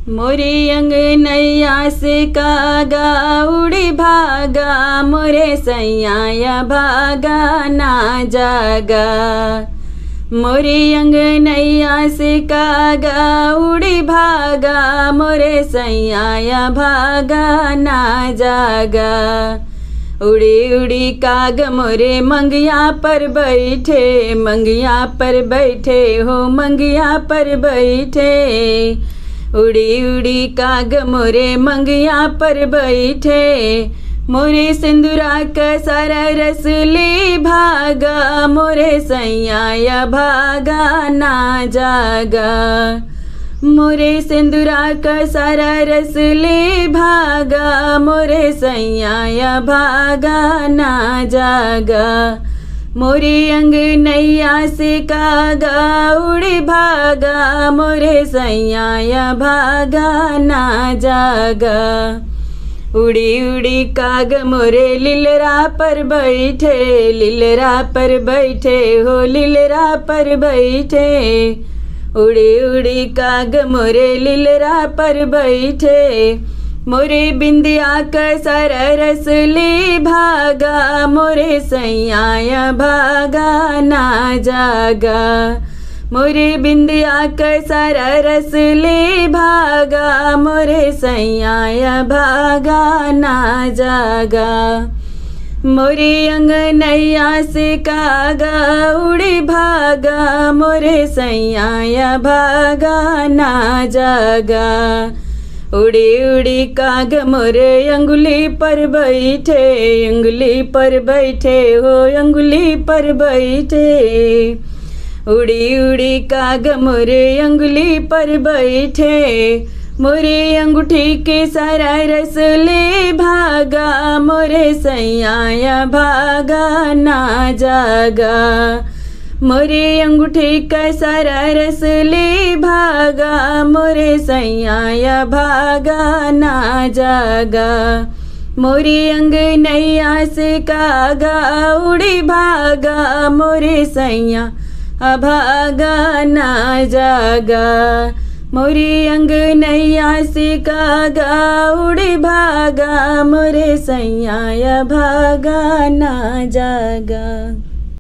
मोरी अंगनैया से कागा उड़ी भागा, मोरे सैया भागा ना जागा। मोरी अंगनैया से कागा उड़ी भागा, मोरे सैया भागा ना जागा। उड़ी उड़ी काग मोरे मंगिया पर बैठे, मंगिया पर बैठे हो मंगिया पर बैठे। उड़ी उड़ी काग मोरे मंगिया पर बैठे, मोरे सिंदूरा का सारा रस ले भागा, मोरे सैया भागा ना जागा। मोरे सिंदूरा का सारा रस ले भागा, मोरे सैया भागा ना जागा। मोरी अंगनैया से कागा उड़ी भागा, मोरे सैया भागा ना जागा। उड़ी उड़ी काग मोरे लीलरा पर बैठे, लीलरा पर बैठे हो लीलरा पर बैठे। उड़ी उड़ी काग मोरे लीलरा पर बैठे, मोरे बिंदिया का सारा रस ले भागा, मोरे सैया भागा ना जागा। मोरे बिंदिया का सारा रस ले भागा, मोरे सैया भागा ना जागा। मोरी अंगनैया से कागा उड़ी भागा, मोरे सैया भागा ना जागा। उड़ी उड़ी काग मोरे अंगुली पर बैठे, अंगुली पर बैठे हो अंगुली पर बैठे। उड़ी उड़ी काग मोरे अंगुली पर बैठे, मोरे अंगूठी के सारा रस ले भागा, मोरे सैया भागा ना जागा। मोरे अंगूठी का सारा रस ले भागा, मोरे सैया भागा ना जागा। मोरी अंगनैया से कागा उड़ी भागा, मोरे सैया भागा ना जागा। मोरी अंगनैया से कागा उड़ी भागा, मोरे सैया भागा ना जागा।